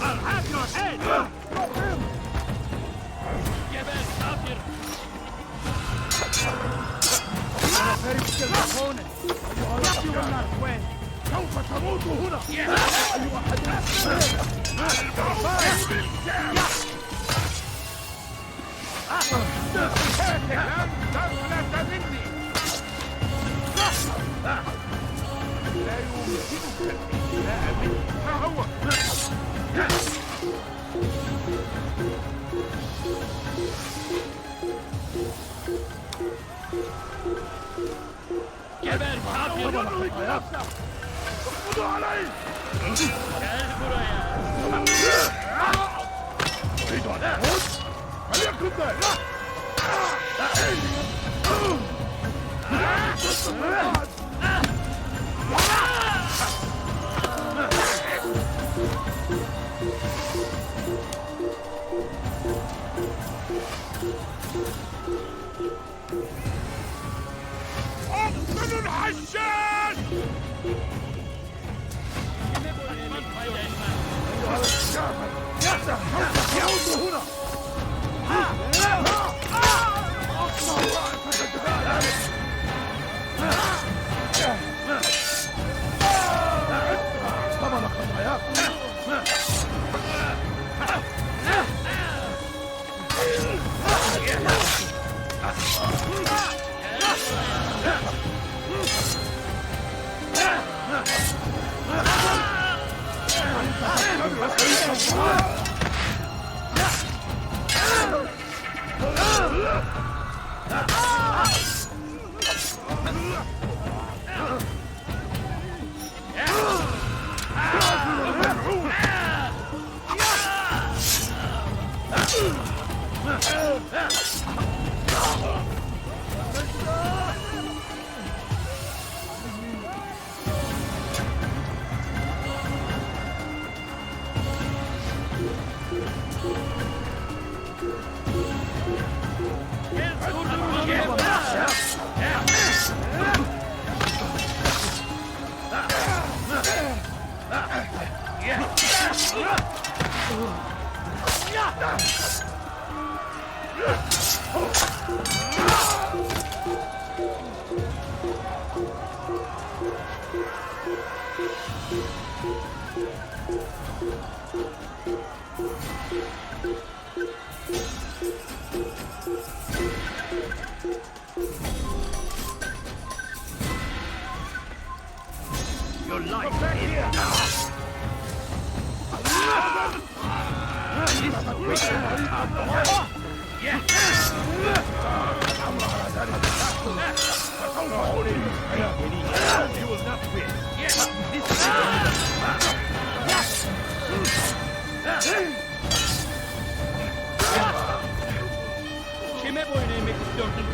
I'll have your head! Geber kafir! أنا فارس كالهون. أيها الناس وين؟ سوف تموت هنا. أيها أحد لم تفلت مني. لا يمكنك الانتهاء مني. ما هو؟ Geber kafir! اقبضوا علي. Gel buraya! أريد أن أموت. فليكن ذلك. أقتل الحشاش! أيها الشافع يعود هنا! طبعا خطاياكم. Your life is now! You will not win. Kime boyun eğmek istiyorsun?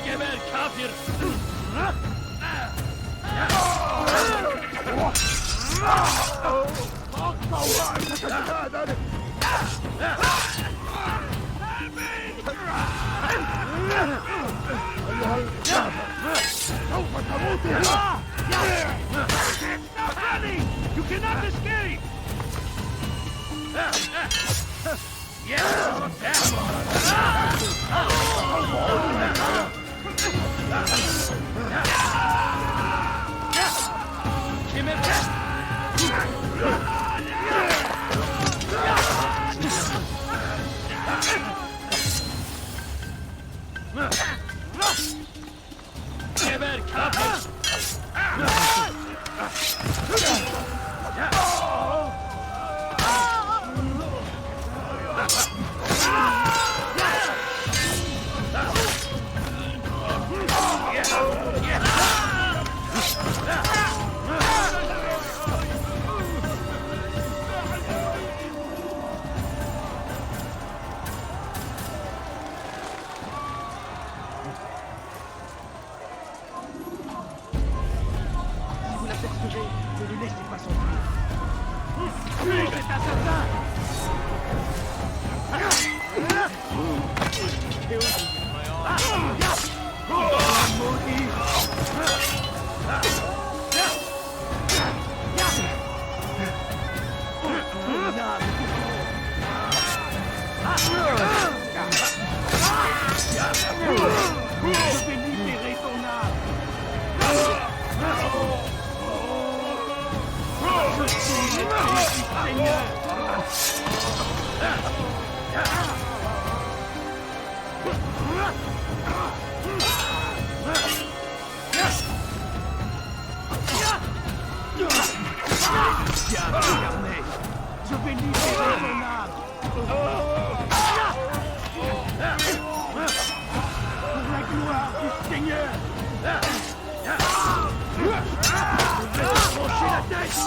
Geber kafir! سوف تموت هنا. You cannot escape! Geber kafir! Kill me with my arms. Je vais libérer ton âme. Je suis l'épée du Seigneur. Je vais libérer ton âme. Pour la gloire du Seigneur. Je vais te trancher la tête.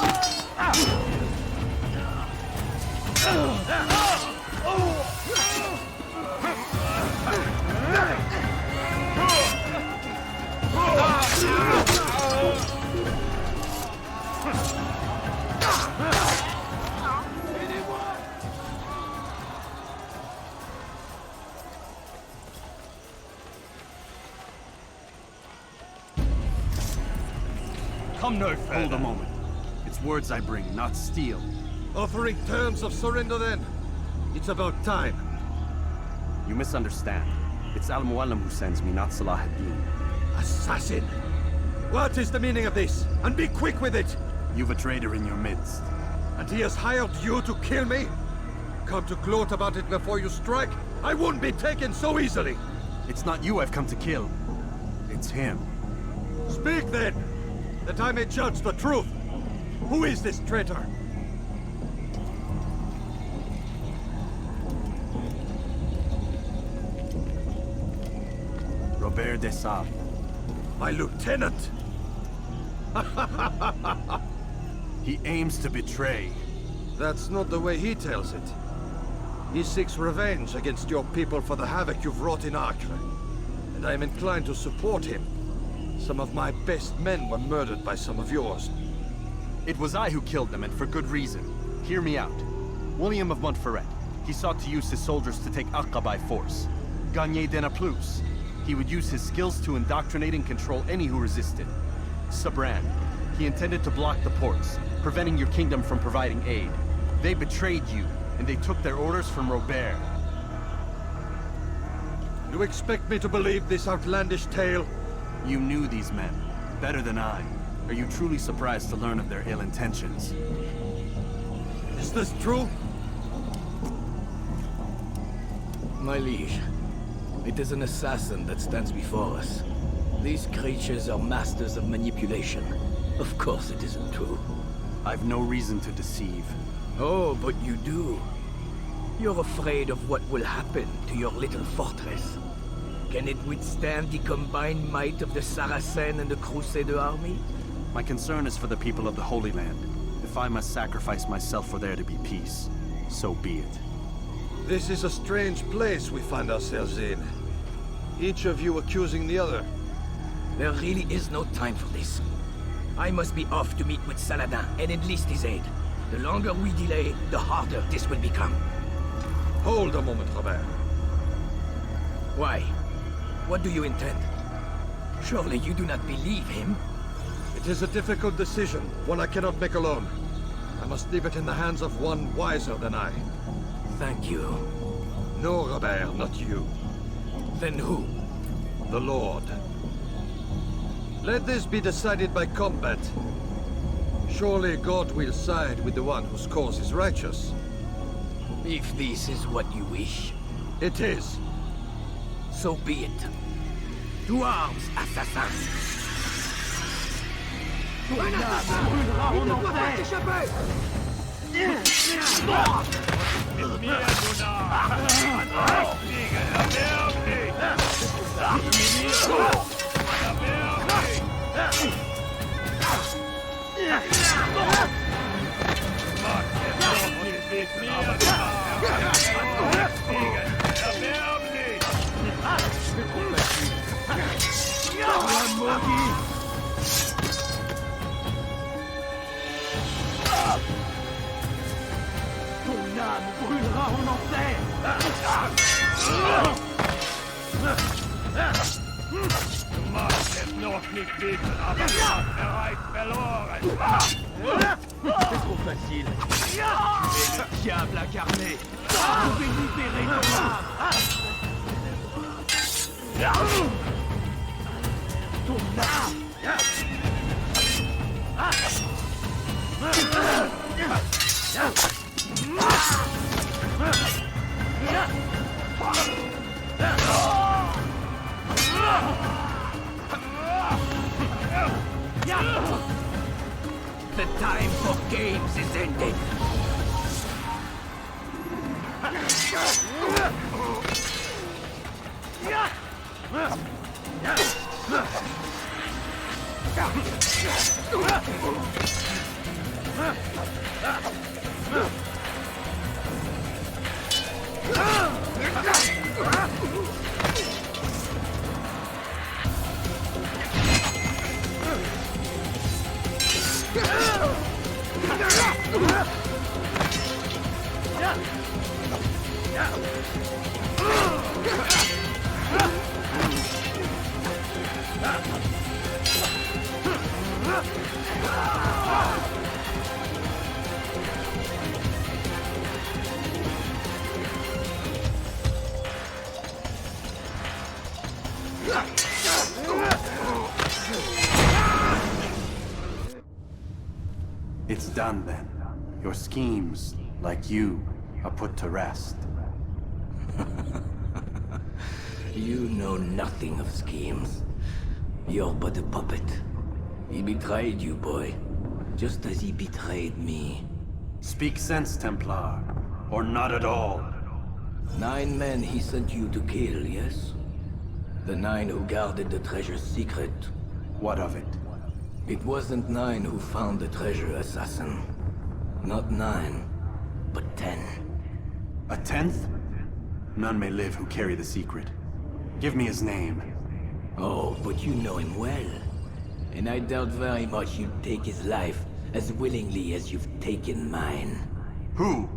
Come no further. Hold a moment. It's words I bring, not steel. Offering terms of surrender then? It's about time. You misunderstand. It's Al-Mualim who sends me, not Salah ad-Din. Assassin! What is the meaning of this? And be quick with it! You've a traitor in your midst. And he has hired you to kill me? Come to gloat about it before you strike? I won't be taken so easily! It's not you I've come to kill. It's him. Speak then! That I may judge the truth! Who is this traitor? Robert Desal. My lieutenant! He aims to betray. That's not the way he tells it. He seeks revenge against your people for the havoc you've wrought in Acre. And I am inclined to support him. Some of my best men were murdered by some of yours. It was I who killed them, and for good reason. Hear me out. William of Montferrat. He sought to use his soldiers to take Acre by force. Gagné de Naplouse. He would use his skills to indoctrinate and control any who resisted. Sabran. He intended to block the ports, preventing your kingdom from providing aid. They betrayed you, and they took their orders from Robert. You expect me to believe this outlandish tale? You knew these men, better than I. Are you truly surprised to learn of their ill intentions? Is this true? My liege, it is an assassin that stands before us. These creatures are masters of manipulation. Of course it isn't true. I've no reason to deceive. Oh, but you do. You're afraid of what will happen to your little fortress. Can it withstand the combined might of the Saracen and the Crusader army? My concern is for the people of the Holy Land. If I must sacrifice myself for there to be peace, so be it. This is a strange place we find ourselves in. Each of you accusing the other. There really is no time for this. I must be off to meet with Saladin and enlist his aid. The longer we delay, the harder this will become. Hold a moment, Robert. Why? What do you intend? Surely you do not believe him? It is a difficult decision, one I cannot make alone. I must leave it in the hands of one wiser than I. Thank you. No, Robert, not you. Then who? The Lord. Let this be decided by combat. Surely God will side with the one whose cause is righteous. If this is what you wish, It is. so be it. To arms, assassins! Ton âme brûlera en enfer. nicht bieten, aber du hast bereits verloren. C'est trop facile. Et le diable incarné, vous pouvez libérer ton âme. Ton âme. The time for games is ended. It's done then. Your schemes, like you, are put to rest. You know nothing of schemes. You're but a puppet. He betrayed you, boy. Just as he betrayed me. Speak sense, Templar. Or not at all. 9 men he sent you to kill, yes? The 9 who guarded the treasure's secret. What of it? It wasn't 9 who found the treasure, Assassin. Not 9, but 10. A 10th? None may live who carry the secret. Give me his name. Oh, but you know him well. And I doubt very much you'd take his life as willingly as you've taken mine. Who?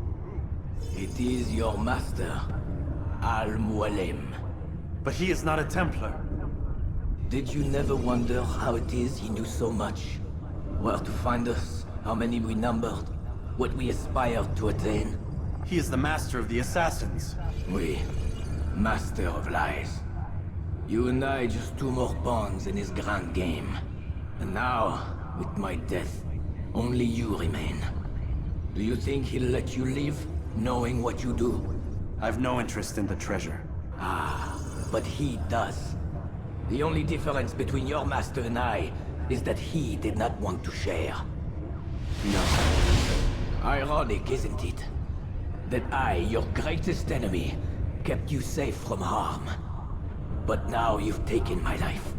It is your master, Al-Mualim. But he is not a Templar. Did you never wonder how it is he knew so much? Where to find us, how many we numbered, what we aspired to attain? He is the master of the assassins. We, master of lies. You and I just 2 more pawns in his grand game. And now, with my death, only you remain. Do you think he'll let you live, knowing what you do? I've no interest in the treasure. Ah, but he does. The only difference between your master and I is that he did not want to share. No. Ironic, isn't it? That I, your greatest enemy, kept you safe from harm. But now you've taken my life,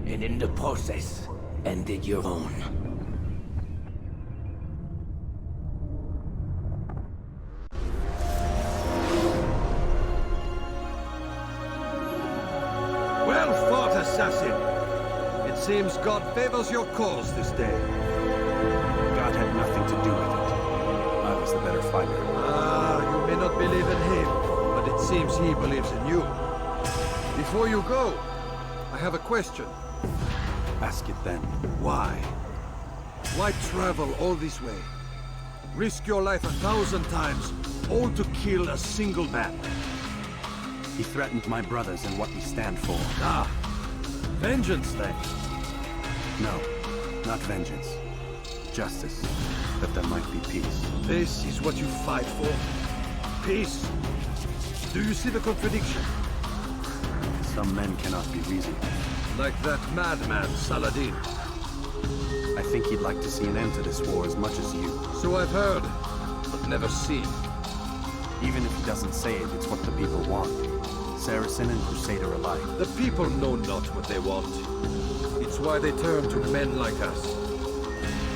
and in the process, ended your own. Well fought, assassin. It seems God favors your cause this day. God had nothing to do with it. I was the better fighter. Ah, you may not believe in him, but it seems he believes in you. Before you go, I have a question. Ask it then. Why? Why travel all this way? Risk your life 1,000 times, all to kill a single man. He threatened my brothers and what we stand for. Ah, vengeance then. No, not vengeance. Justice, that there might be peace. This is what you fight for? Peace? Do you see the contradiction? Some men cannot be reasoned. Like that madman, Saladin. I think he'd like to see an end to this war as much as you. So I've heard, but never seen. Even if he doesn't say it, it's what the people want. Saracen and Crusader alike. The people know not what they want. It's why they turn to men like us.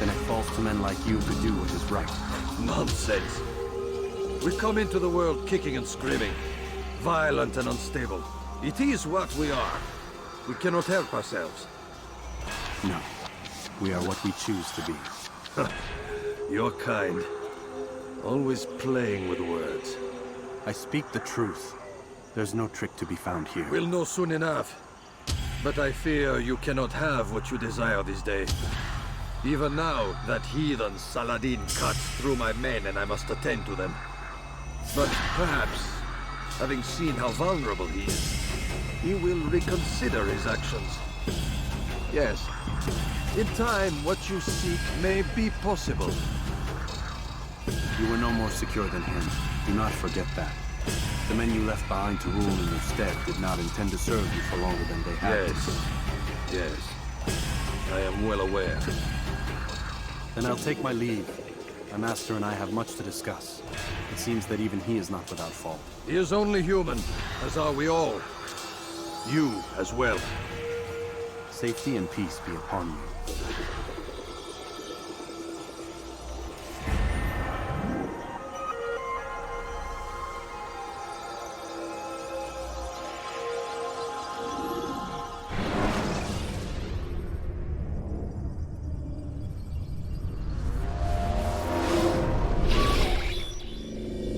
Then it falls to men like you to do what is right. Nonsense. We come into the world kicking and screaming, violent and unstable. It is what we are. We cannot help ourselves. No. We are what we choose to be. Your kind. Always playing with words. I speak the truth. There's no trick to be found here. We'll know soon enough. But I fear you cannot have what you desire this day. Even now, that heathen Saladin cuts through my men and I must attend to them. But perhaps, having seen how vulnerable he is, he will reconsider his actions. Yes, in time, what you seek may be possible. You were no more secure than him. Do not forget that. The men you left behind to rule in your stead did not intend to serve you for longer than they had. Yes. I am well aware. Then I'll take my leave. My master and I have much to discuss. It seems that even he is not without fault. He is only human, as are we all. You as well. Safety and peace be upon you.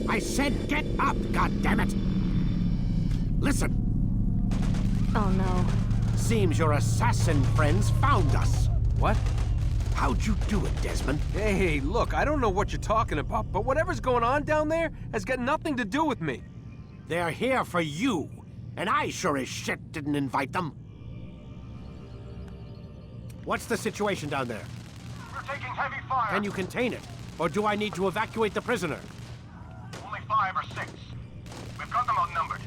I said get up, goddammit! Listen! Oh no. Seems your assassin friends found us. What? How'd you do it, Desmond? Hey, look, I don't know what you're talking about, but whatever's going on down there has got nothing to do with me. They're here for you, and I sure as shit didn't invite them. What's the situation down there? We're taking heavy fire. Can you contain it? Or do I need to evacuate the prisoner? Only 5 or 6. We've got them outnumbered.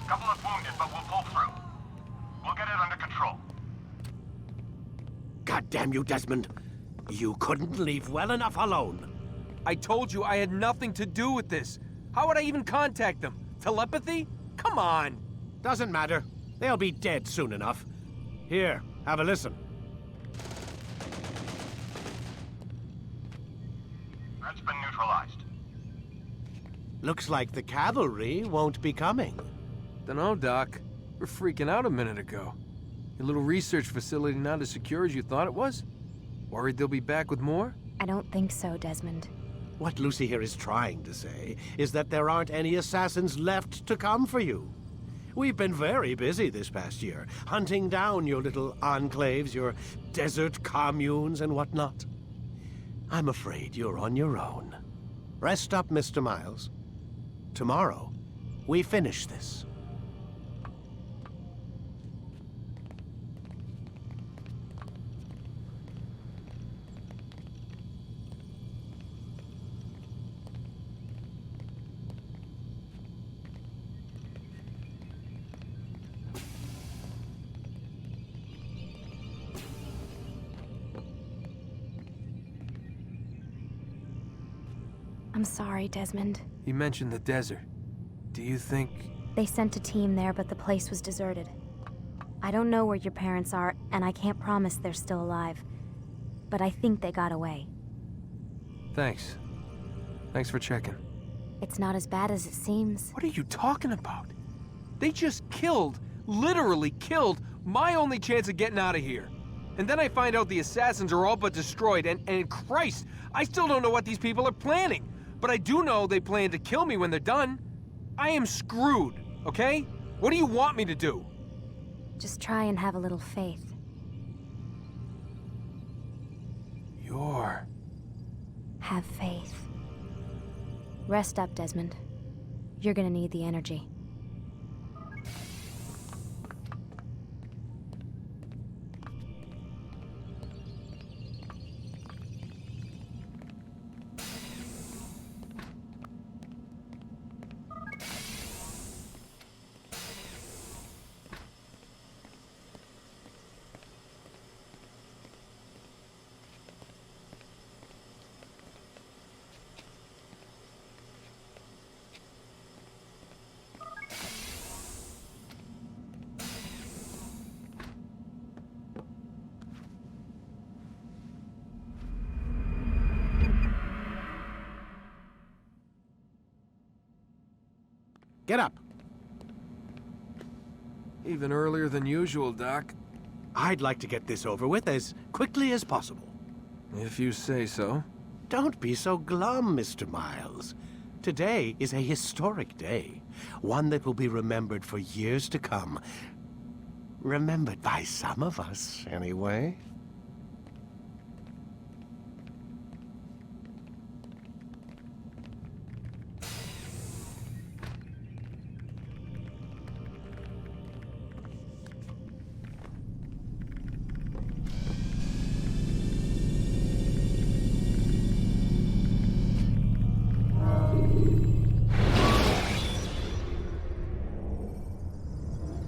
Couple of wounded, but we'll pull through. We'll get it under control. God damn you, Desmond. You couldn't leave well enough alone. I told you I had nothing to do with this. How would I even contact them? Telepathy? Come on. Doesn't matter. They'll be dead soon enough. Here, have a listen. That's been neutralized. Looks like the cavalry won't be coming. Dunno, Doc. We're freaking out a minute ago. Your little research facility not as secure as you thought it was? Worried they'll be back with more? I don't think so, Desmond. What Lucy here is trying to say is that there aren't any assassins left to come for you. We've been very busy this past year, hunting down your little enclaves, your desert communes and whatnot. I'm afraid you're on your own. Rest up, Mr. Miles. Tomorrow, we finish this. I'm sorry, Desmond. You mentioned the desert. Do you think... They sent a team there, but the place was deserted. I don't know where your parents are, and I can't promise they're still alive. But I think they got away. Thanks. Thanks for checking. It's not as bad as it seems. What are you talking about? They just killed, literally killed, my only chance of getting out of here. And then I find out the assassins are all but destroyed, and Christ, I still don't know what these people are planning. But I do know they plan to kill me when they're done. I am screwed, okay? What do you want me to do? Just try and have a little faith. Have faith. Rest up, Desmond. You're gonna need the energy. Get up. Even earlier than usual, Doc. I'd like to get this over with as quickly as possible. If you say so. Don't be so glum, Mr. Miles. Today is a historic day, one that will be remembered for years to come. Remembered by some of us, anyway.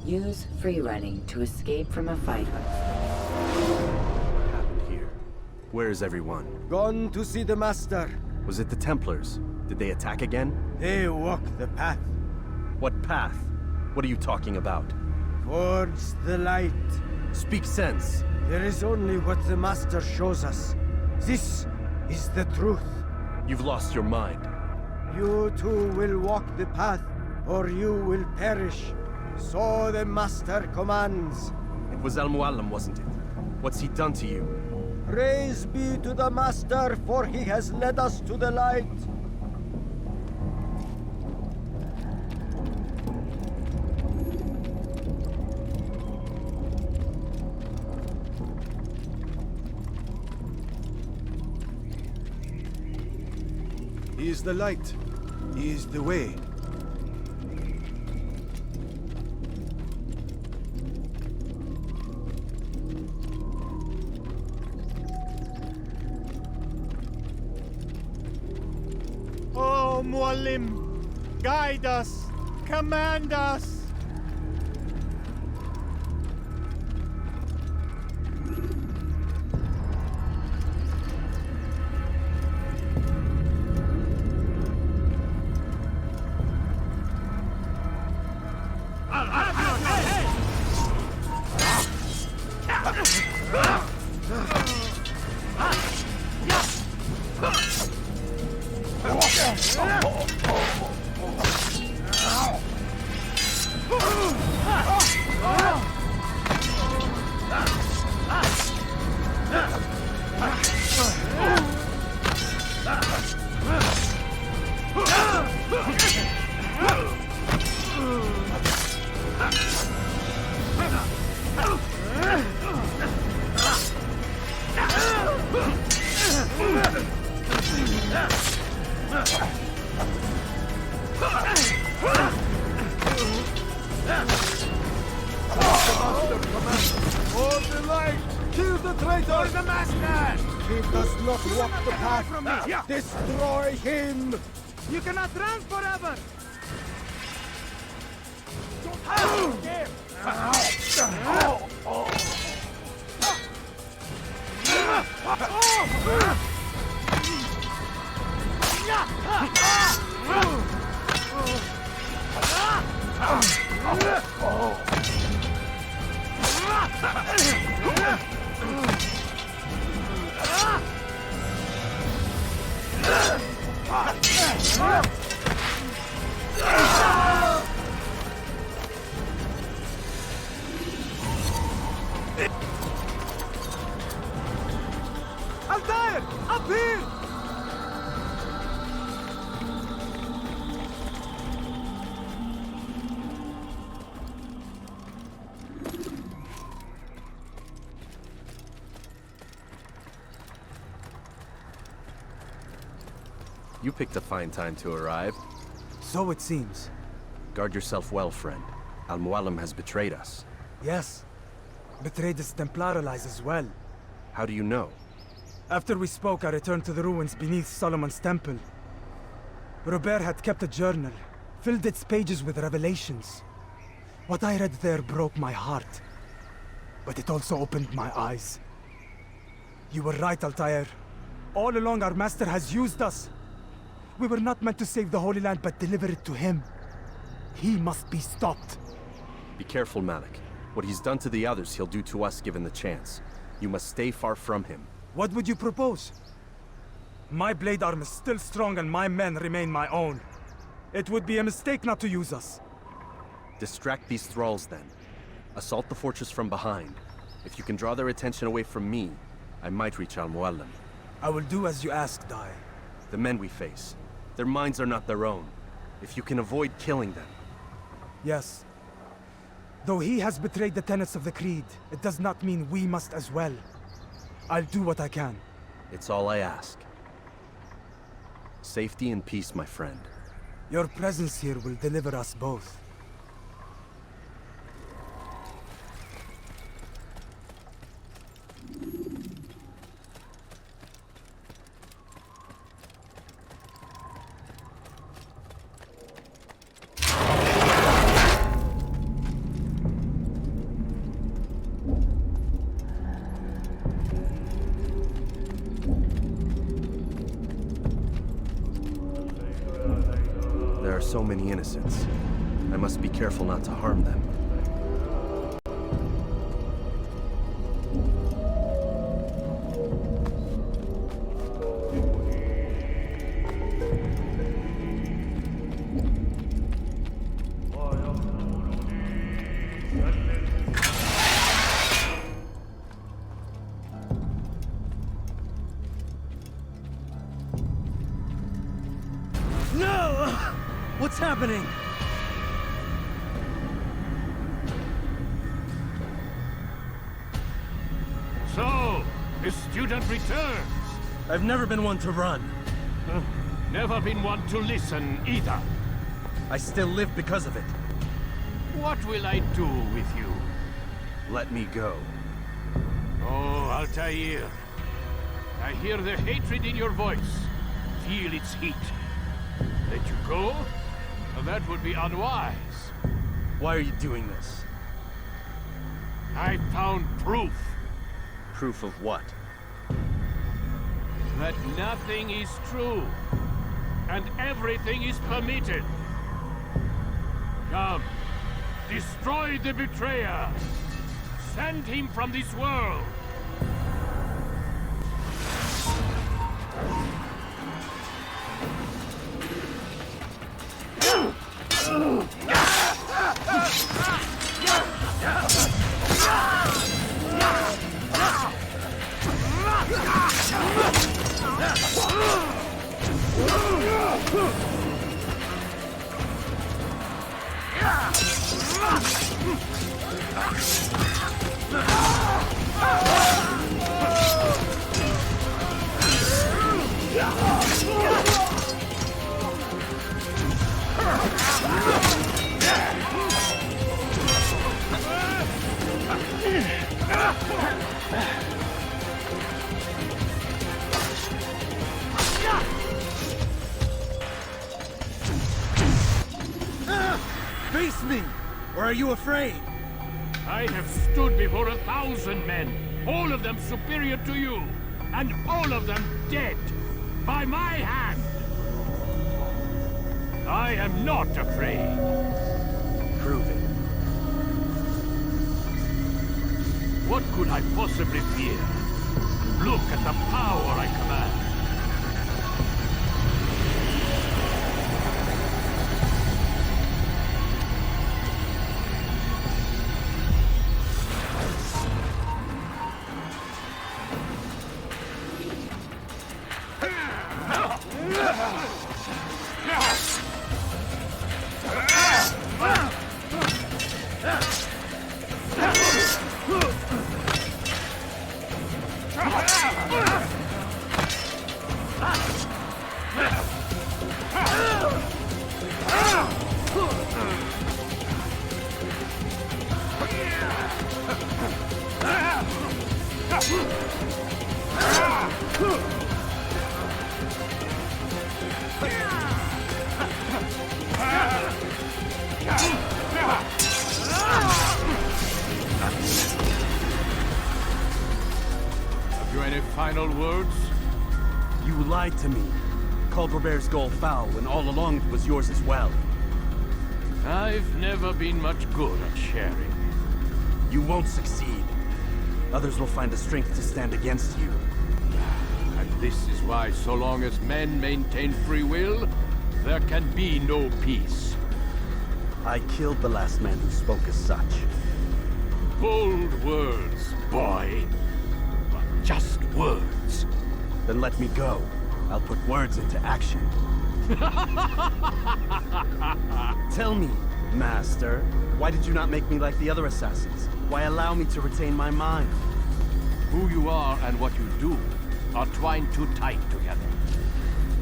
Use free running to escape from a fight. What happened here? Where is everyone? Gone to see the Master. Was it the Templars? Did they attack again? They walk the path. What path? What are you talking about? Towards the light. Speak sense. There is only what the Master shows us. This is the truth. You've lost your mind. You too will walk the path, or you will perish. So the Master commands. It was Al-Mualim, wasn't it? What's he done to you? Praise be to the Master, for he has led us to the light. He is the light. He is the way. Oh, Mualim, guide us, command us. Destroy him! You cannot run forever! Altair! Up here! You picked a fine time to arrive. So it seems. Guard yourself well, friend. Al-Mualim has betrayed us. Yes. Betrayed his Templar allies as well. How do you know? After we spoke, I returned to the ruins beneath Solomon's temple. Robert had kept a journal, filled its pages with revelations. What I read there broke my heart. But it also opened my eyes. You were right, Altair. All along our master has used us. We were not meant to save the Holy Land, but deliver it to him. He must be stopped. Be careful, Malik. What he's done to the others, he'll do to us given the chance. You must stay far from him. What would you propose? My blade arm is still strong and my men remain my own. It would be a mistake not to use us. Distract these thralls then. Assault the fortress from behind. If you can draw their attention away from me, I might reach Al-Mualim. I will do as you ask, Dai. The men we face, their minds are not their own. If you can avoid killing them. Yes. Though he has betrayed the tenets of the Creed, it does not mean we must as well. I'll do what I can. It's all I ask. Safety and peace, my friend. Your presence here will deliver us both. There are so many innocents. I must be careful not to harm them. No! What's happening? So, the student returns. I've never been one to run. Never been one to listen either. I still live because of it. What will I do with you? Let me go. Oh, Altair. I hear the hatred in your voice. Feel its heat. Let you go? That would be unwise. Why are you doing this? I found proof. Proof of what? That nothing is true. And everything is permitted. Come. Destroy the betrayer. Send him from this world. Face me! Or are you afraid? I have stood before 1,000 men, all of them superior to you, and all of them dead, by my hand. I am not afraid. Prove it. What could I possibly fear? Look at the power I command. Have you any final words? You lied to me. Called Robert's goal foul when all along it was yours as well. I've never been much good at sharing. You won't succeed. Others will find the strength to stand against you. And this is why, so long as men maintain free will, there can be no peace. I killed the last man who spoke as such. Bold words, boy. But just words. Then let me go. I'll put words into action. Tell me, Master, why did you not make me like the other assassins? Why allow me to retain my mind? Who you are and what you do are twined too tight together.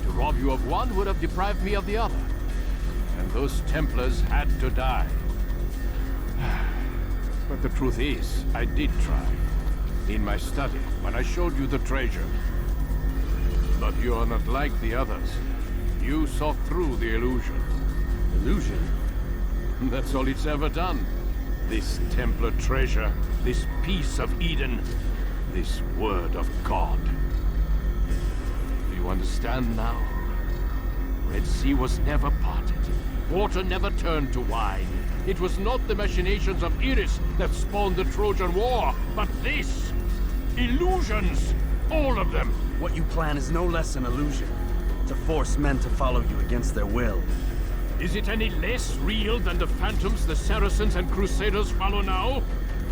To rob you of one would have deprived me of the other. And those Templars had to die. But the truth is, I did try. In my study, when I showed you the treasure. But you are not like the others. You saw through the illusion. Illusion? That's all it's ever done. This Templar treasure, this piece of Eden, this word of God. Do you understand now? Red Sea was never parted. Water never turned to wine. It was not the machinations of Iris that spawned the Trojan War, but this! Illusions! All of them! What you plan is no less an illusion. To force men to follow you against their will. Is it any less real than the phantoms the Saracens and Crusaders follow now?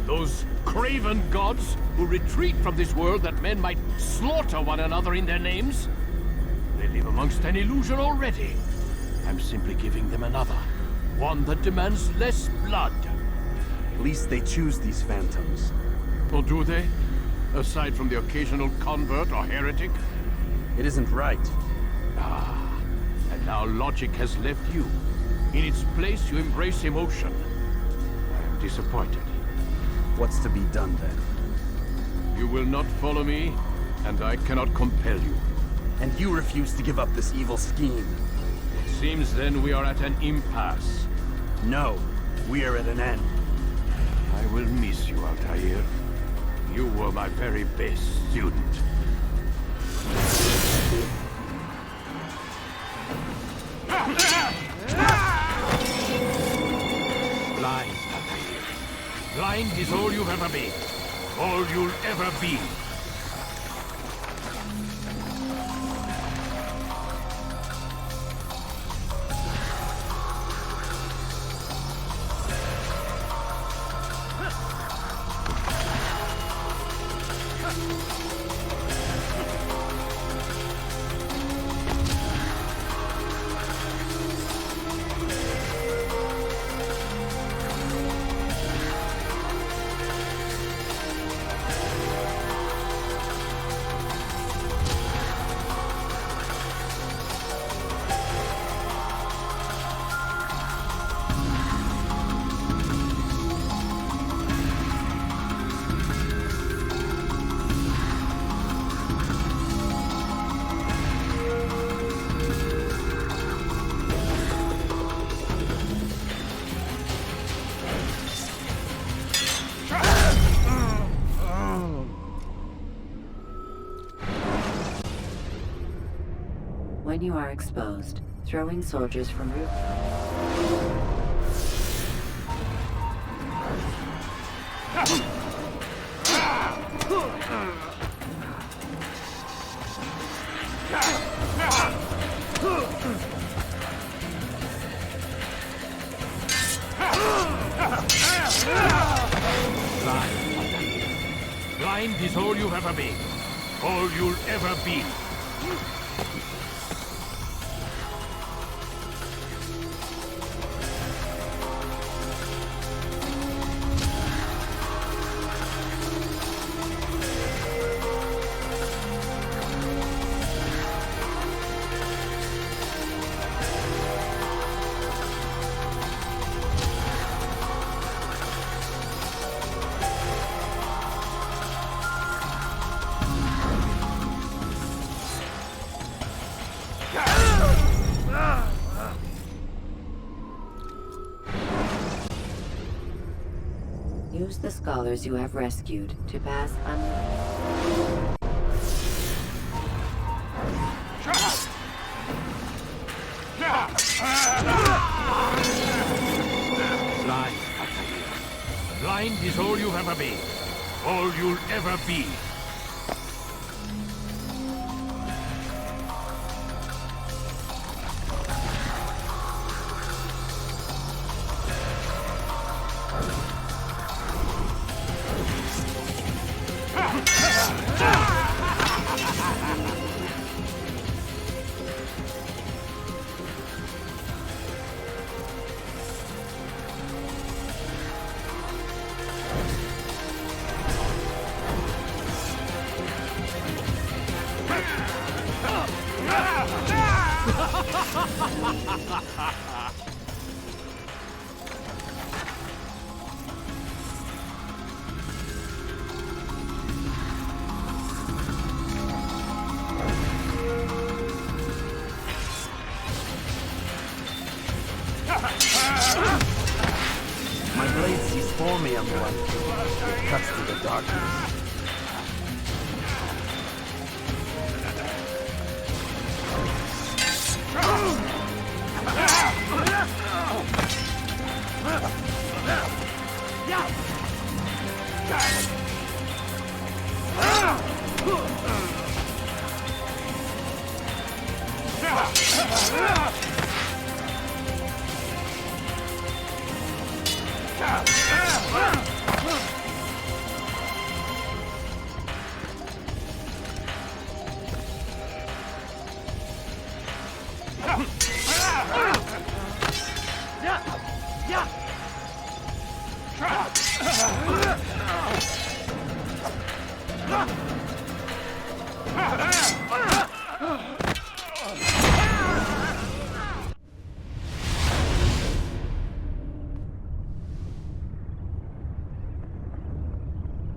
Those craven gods who retreat from this world that men might slaughter one another in their names? They live amongst an illusion already. I'm simply giving them another. One that demands less blood. At least they choose these phantoms. Or do they? Aside from the occasional convert or heretic? It isn't right. Ah, and now logic has left you. In its place, you embrace emotion. I am disappointed. What's to be done then? You will not follow me, and I cannot compel you. And you refuse to give up this evil scheme. It seems then we are at an impasse. No, we are at an end. I will miss you, Altair. You were my very best student. Blind, Altair. Blind is all you've ever been. All you'll ever be. When you are exposed, throwing soldiers from roof. Blind is all you've ever been. All you'll ever be. Use the scholars you have rescued to pass Blind, Altair. Blind is all you've ever been. All you'll ever be. He's for me, everyone. It cuts through the darkness.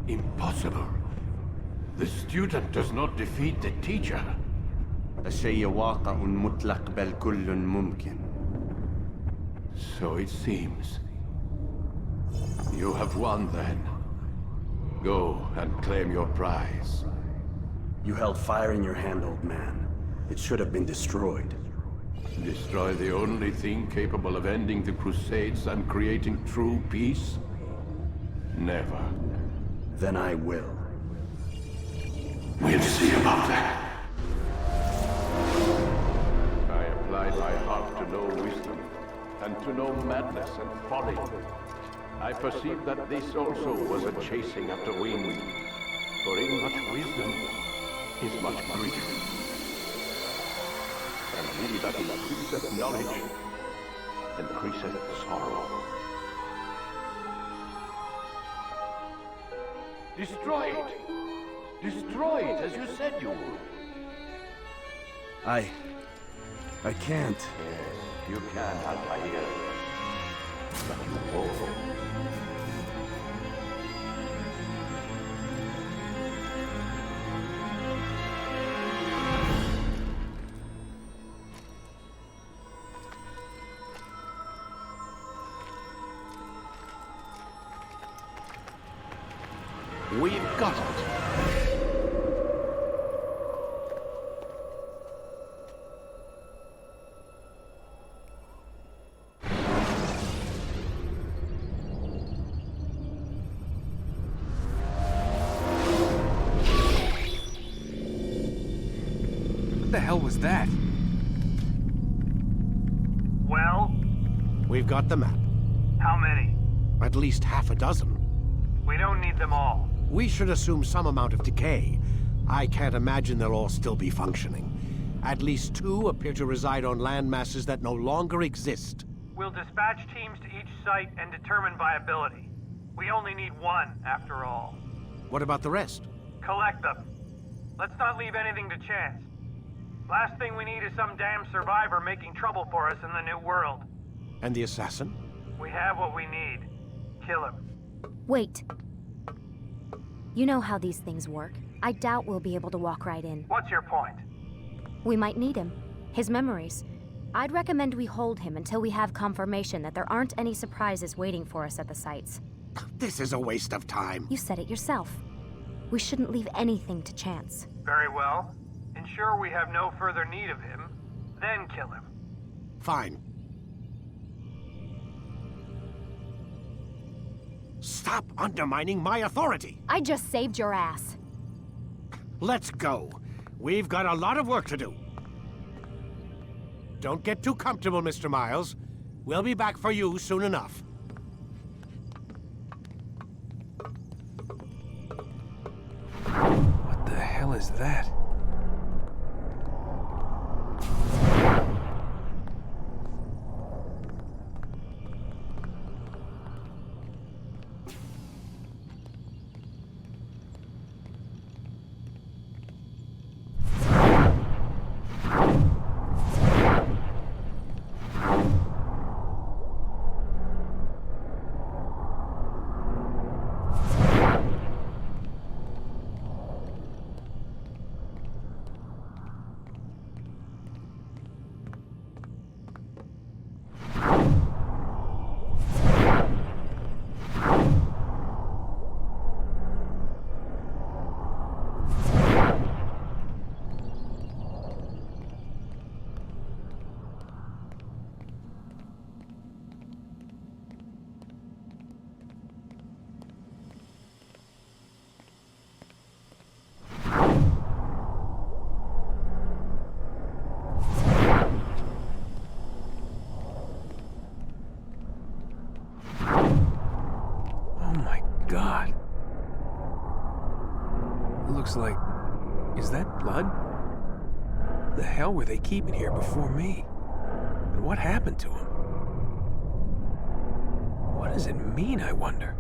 Impossible. The student does not defeat the teacher. الشيء واقع مطلق بل كل ممكن. So it seems. You have won then. Go and claim your prize. You held fire in your hand, old man. It should have been destroyed. Destroy the only thing capable of ending the Crusades and creating true peace? Never. Then I will. We'll see about that. I applied my heart to know wisdom, and to know madness and folly. I perceived that this also was a chasing after wind. For in much wisdom is much grief. And he that increaseth knowledge increaseth sorrow. Destroy it! Destroy it as you said you would. I can't. Yes, you can, Altair. But you won't. We've got it. What the hell was that? Well, We've got the map. how many? At least half a dozen. We don't need them all. We should assume some amount of decay. I can't imagine they'll all still be functioning. At least 2 appear to reside on land masses that no longer exist. We'll dispatch teams to each site and determine viability. We only need 1, after all. What about the rest? Collect them. Let's not leave anything to chance. Last thing we need is some damn survivor making trouble for us in the new world. And the assassin? We have what we need. Kill him. Wait. You know how these things work. I doubt we'll be able to walk right in. What's your point? We might need him. His memories. I'd recommend we hold him until we have confirmation that there aren't any surprises waiting for us at the sites. This is a waste of time. You said it yourself. We shouldn't leave anything to chance. Very well. Ensure we have no further need of him, then kill him. Fine. Stop undermining my authority! I just saved your ass. Let's go. We've got a lot of work to do. Don't get too comfortable, Mr. Miles. We'll be back for you soon enough. What the hell is that? God. It looks like... Is that blood? What the hell were they keeping here before me? And what happened to him? What does it mean, I wonder?